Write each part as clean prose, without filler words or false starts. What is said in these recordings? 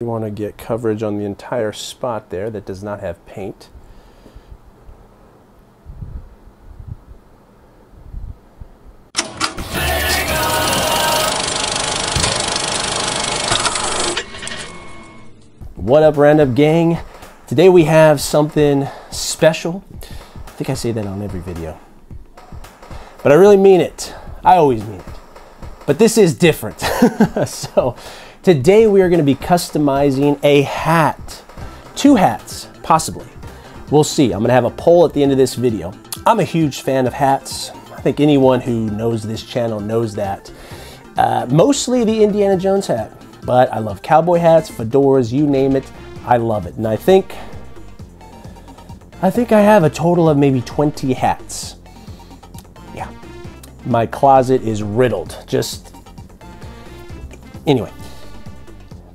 You want to get coverage on the entire spot there that does not have paint. What up, Roundup gang? Today we have something special. I think I say that on every video, but I really mean it. I always mean it, but this is different. So today we are going to be customizing a hat, 2 hats, possibly. We'll see. I'm going to have a poll at the end of this video. I'm a huge fan of hats. I think anyone who knows this channel knows that. Mostly the Indiana Jones hat, but I love cowboy hats, fedoras, you name it. I love it. And I think I have a total of maybe 20 hats. Yeah. My closet is riddled. Anyway.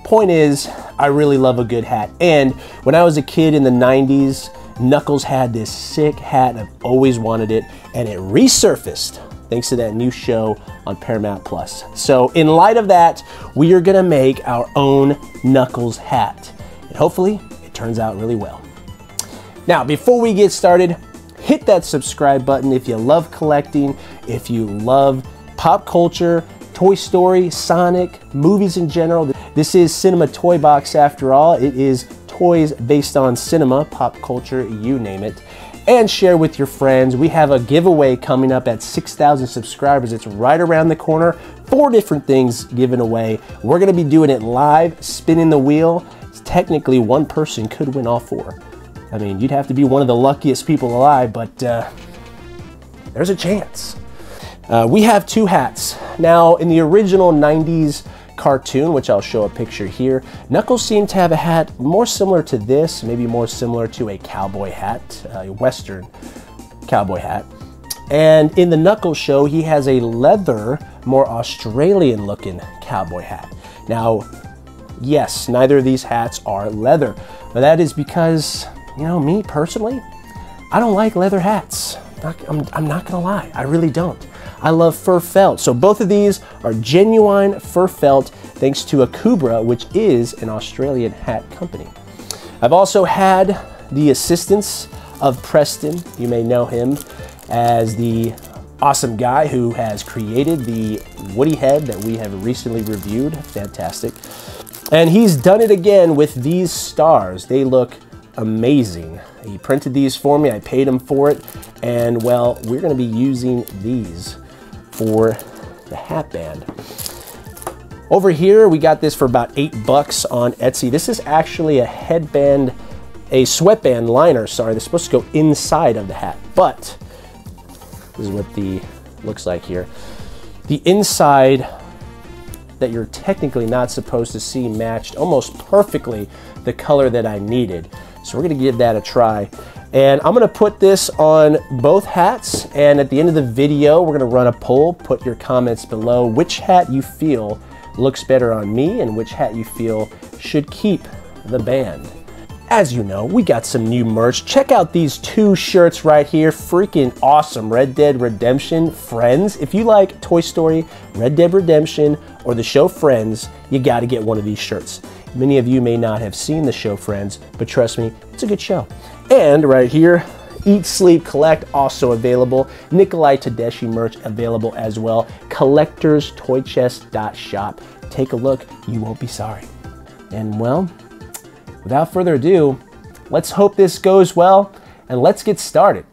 Point is, I really love a good hat. And when I was a kid in the 90s, Knuckles had this sick hat. I've always wanted it, and it resurfaced thanks to that new show on Paramount Plus. So in light of that, we are gonna make our own Knuckles hat. And hopefully, it turns out really well. Now, before we get started, hit that subscribe button if you love collecting, if you love pop culture, Toy Story, Sonic, movies in general. This is Cinema Toy Box after all. It is toys based on cinema, pop culture, you name it. And share with your friends. We have a giveaway coming up at 6,000 subscribers. It's right around the corner. 4 different things given away. We're gonna be doing it live, spinning the wheel. Technically, one person could win all 4. I mean, you'd have to be one of the luckiest people alive, but there's a chance. We have 2 hats. Now, in the original 90s cartoon, which I'll show a picture here, Knuckles seemed to have a hat more similar to this, maybe more similar to a cowboy hat, a Western cowboy hat. And in the Knuckles show, he has a leather, more Australian looking cowboy hat. Now, yes, neither of these hats are leather, but that is because, you know, me personally, I don't like leather hats. I'm not gonna lie, I really don't. I love fur felt. So both of these are genuine fur felt thanks to Akubra, which is an Australian hat company. I've also had the assistance of Preston. You may know him as the awesome guy who has created the Woody head that we have recently reviewed. Fantastic. And he's done it again with these stars. They look amazing. He printed these for me. I paid him for it. And well, we're going to be using these for the hat band. Over here, we got this for about $8 on Etsy. This is actually a headband, a sweatband liner, sorry. They're supposed to go inside of the hat, but this is what the looks like here. The inside that you're technically not supposed to see matched almost perfectly the color that I needed. So we're gonna give that a try. And I'm gonna put this on both hats, and at the end of the video, we're gonna run a poll. Put your comments below which hat you feel looks better on me and which hat you feel should keep the band. As you know, we got some new merch. Check out these 2 shirts right here. Freaking awesome. Red Dead Redemption Friends. If you like Toy Story, Red Dead Redemption, or the show Friends, you gotta get one of these shirts. Many of you may not have seen the show Friends, but trust me, it's a good show. And right here, Eat, Sleep, Collect, also available. Nikolai Tedeschi merch available as well. CollectorsToyChest.shop. Take a look, you won't be sorry. And well, without further ado, let's hope this goes well, and let's get started.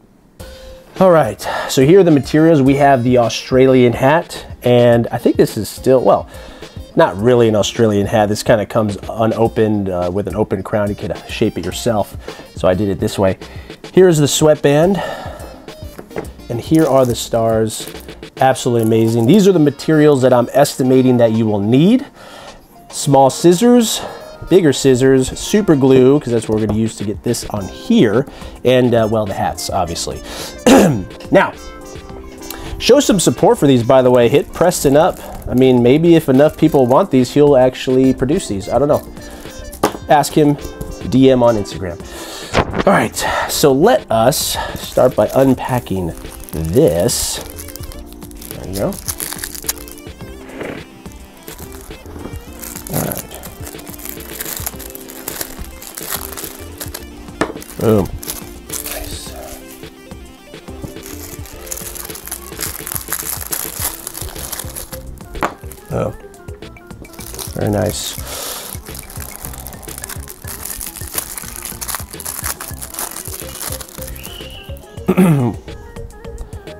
All right, so here are the materials. We have the Australian hat, and I think this is still, well, not really an Australian hat. This kind of comes unopened with an open crown. You could shape it yourself. So I did it this way. Here's the sweatband, and here are the stars. Absolutely amazing. These are the materials that I'm estimating that you will need. Small scissors, bigger scissors, super glue, because that's what we're going to use to get this on here, and well, the hats, obviously. Now, show some support for these, by the way. Hit Preston up. I mean, maybe if enough people want these, he'll actually produce these. I don't know. Ask him, DM on Instagram. All right, so let us start by unpacking this. There you go. All right. Boom. Nice. Oh, very nice.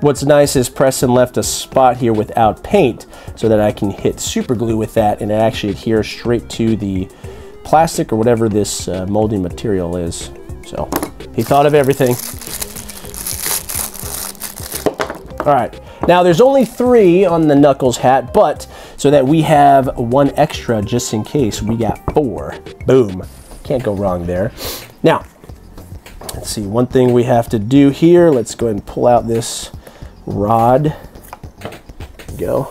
What's nice is Preston left a spot here without paint so that I can hit super glue with that and it actually adheres straight to the plastic or whatever this molding material is. So he thought of everything. All right, now there's only 3 on the Knuckles hat, but so that we have 1 extra just in case, we got 4. Boom, can't go wrong there. Now, let's see, one thing we have to do here, let's go ahead and pull out this rod. There we go.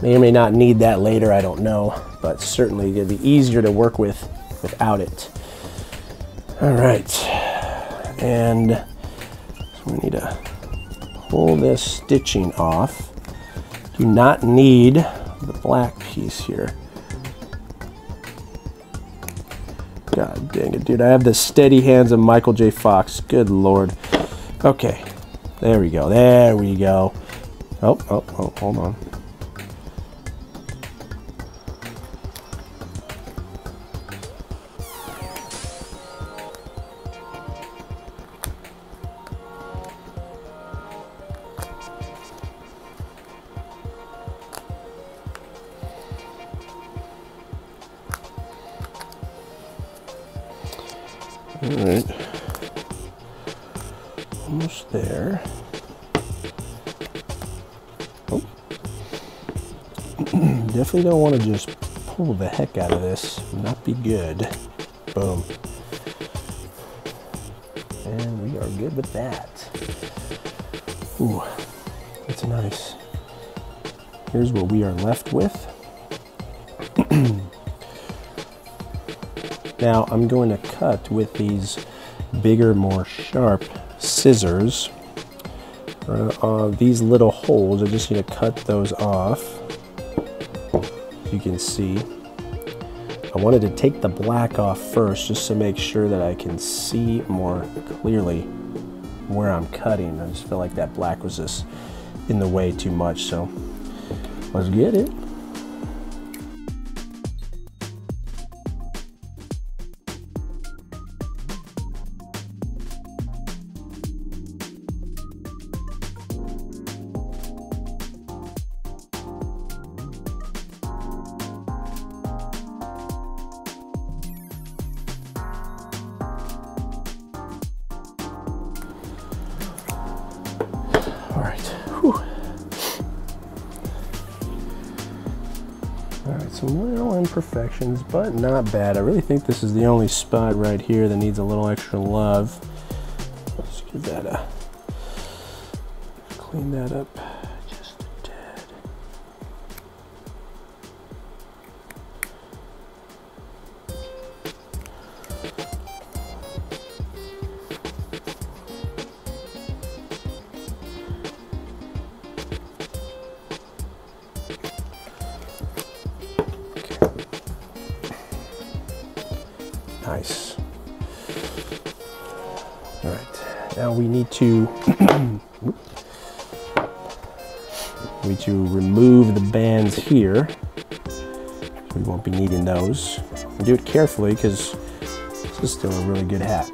May or may not need that later, I don't know, but certainly it'll be easier to work with without it. All right, and so we need to pull this stitching off. Do not need the black piece here. God dang it, dude. I have the steady hands of Michael J. Fox. Good Lord. Okay, there we go. There we go. Oh, hold on. All right, almost there. Oh. Definitely don't want to just pull the heck out of this, not be good. Boom. And we are good with that. Ooh, that's nice. Here's what we are left with. Now I'm going to cut with these bigger, more sharp scissors. These little holes, I just need to cut those off. You can see. I wanted to take the black off first just to make sure that I can see more clearly where I'm cutting. I just feel like that black was just in the way too much, so let's get it. All right. Whew. All right, some little imperfections, but not bad. I really think this is the only spot right here that needs a little extra love. Let's give that a clean that up just a tad. Nice. All right, now we need to remove the bands here. We won't be needing those. And do it carefully because this is still a really good hat.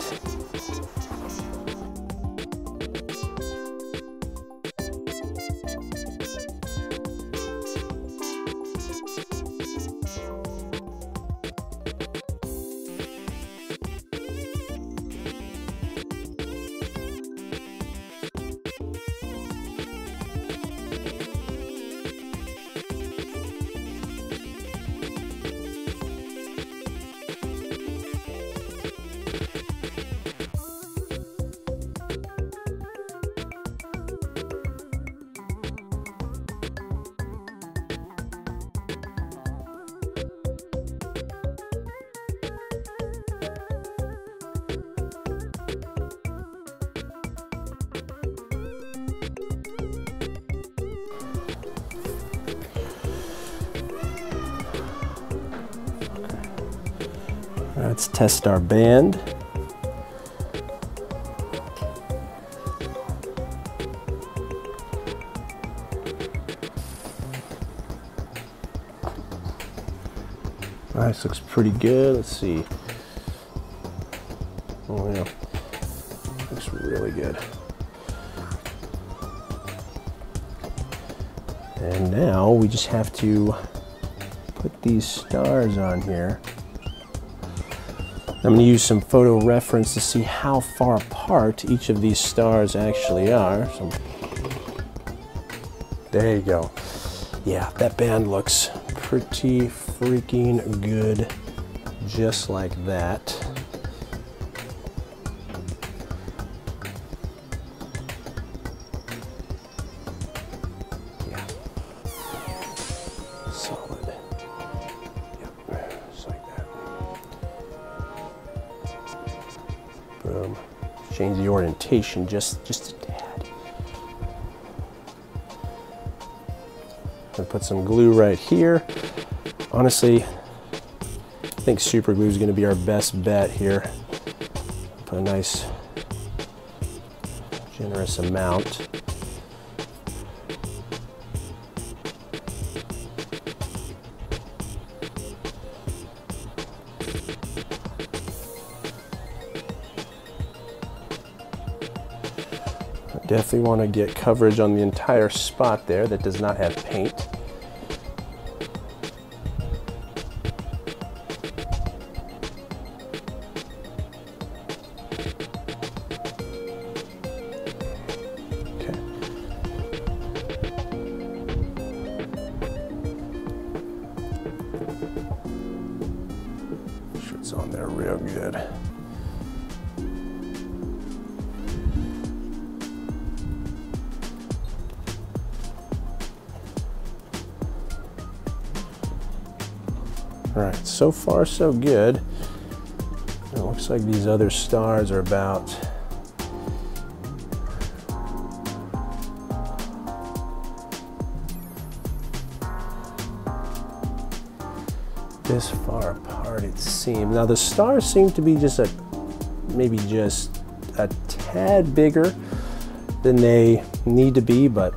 Let's test our band. nice, looks pretty good. Let's see. Oh yeah, looks really good. And now we just have to put these stars on here. I'm going to use some photo reference to see how far apart each of these stars actually are. So, there you go. Yeah, that band looks pretty freaking good, just like that. Yeah. Solid. Yep, just like that. Boom. Change the orientation just a tad. And put some glue right here. Honestly, I think super glue is going to be our best bet here. Put a nice, generous amount. Definitely want to get coverage on the entire spot there that does not have paint. Okay. Make sure it's on there real good. All right, so far so good. It looks like these other stars are about this far apart, it seems. Now the stars seem to be just maybe just a tad bigger than they need to be, but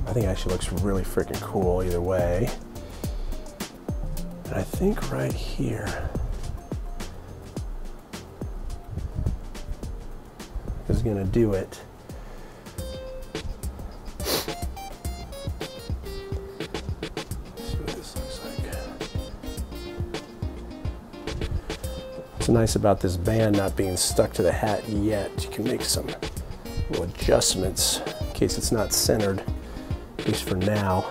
I think it actually looks really freaking cool either way. I think right here is going to do it. Let's see what this looks like. What's nice about this band not being stuck to the hat yet, you can make some little adjustments in case it's not centered, at least for now.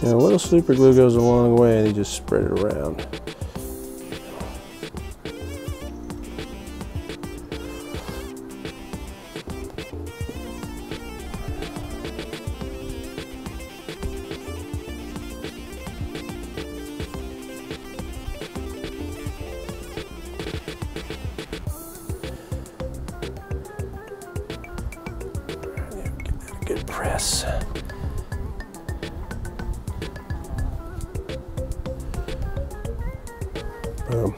And a little super glue goes a long way, they just spread it around. Get that a good press. Boom.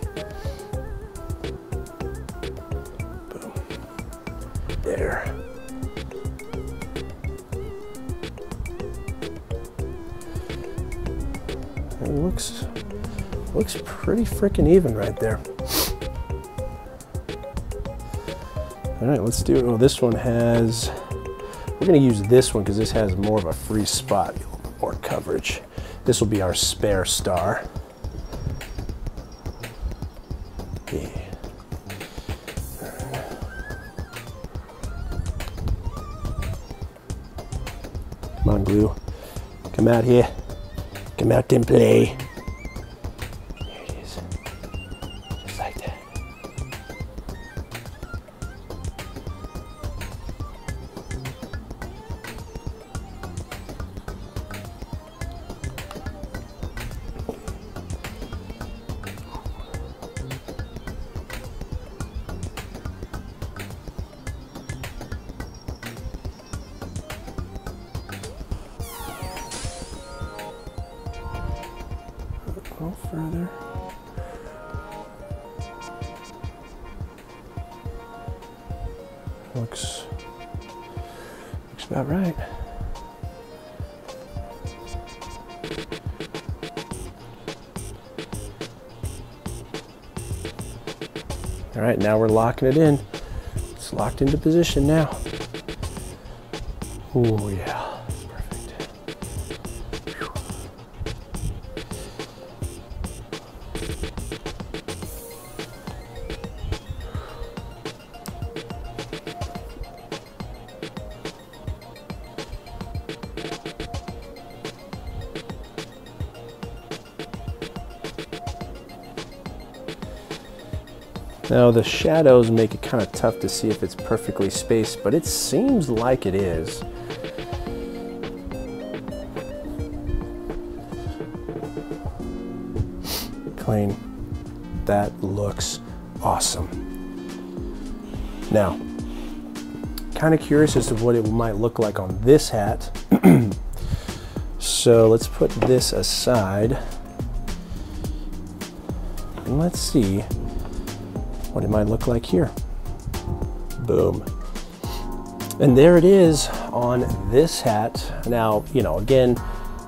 Boom. There. It looks pretty freaking even right there. All right, let's do it. Oh, this one has, we're gonna use this one because this has more of a free spot, a little bit more coverage. This will be our spare star. Yeah. Come on, glue. Come out here. Come out and play. There it is. Just like that. little further. Looks about right. All right, now we're locking it in. It's locked into position now. Oh yeah, perfect. Whew. Now the shadows make it kind of tough to see if it's perfectly spaced, but it seems like it is. Clean. That looks awesome. Now, kind of curious as to what it might look like on this hat. So let's put this aside and let's see what it might look like here. Boom. And there it is on this hat. Now, you know, again,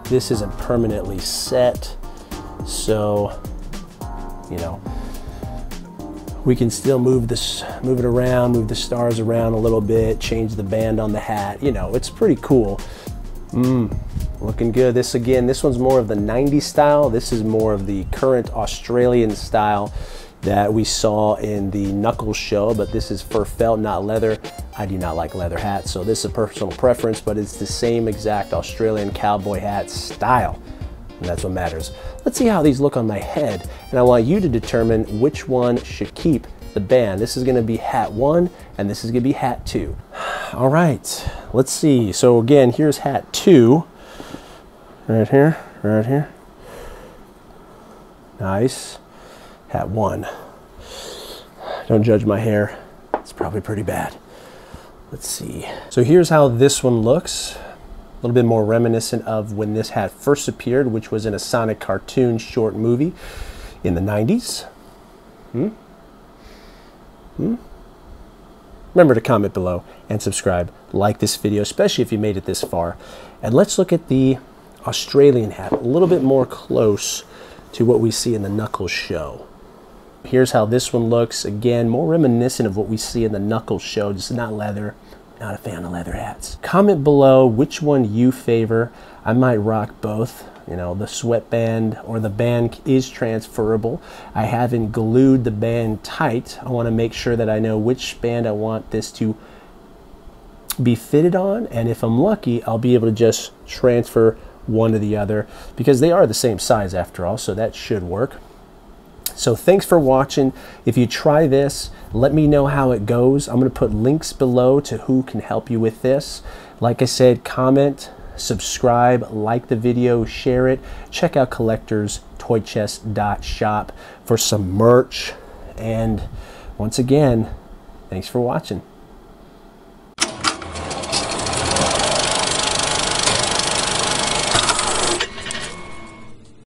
this isn't permanently set, so, you know, we can still move it around, move the stars around a little bit, change the band on the hat. You know, it's pretty cool. Looking good. This one's more of the 90s style. This is more of the current Australian style that we saw in the Knuckles show, but this is fur felt, not leather. I do not like leather hats, so this is a personal preference, but it's the same exact Australian cowboy hat style, and that's what matters. Let's see how these look on my head, and I want you to determine which one should keep the band. This is gonna be hat 1, and this is gonna be hat 2. All right, let's see. So again, here's hat 2, right here, right here. Nice. Hat 1. Don't judge my hair. It's probably pretty bad. Let's see. So here's how this one looks. A little bit more reminiscent of when this hat first appeared, which was in a Sonic cartoon short movie in the 90s. Remember to comment below and subscribe. Like this video, especially if you made it this far. And let's look at the Australian hat a little bit more close to what we see in the Knuckles show. Here's how this one looks. Again, more reminiscent of what we see in the Knuckles show, just not leather. Not a fan of leather hats. Comment below which one you favor. I might rock both. You know, the sweatband or the band is transferable. I haven't glued the band tight. I want to make sure that I know which band I want this to be fitted on, and if I'm lucky, I'll be able to just transfer one to the other because they are the same size after all, so that should work. So thanks for watching. If you try this, let me know how it goes. I'm going to put links below to who can help you with this. Like I said, comment, subscribe, like the video, share it. Check out collectorstoychest.shop for some merch. And once again, thanks for watching.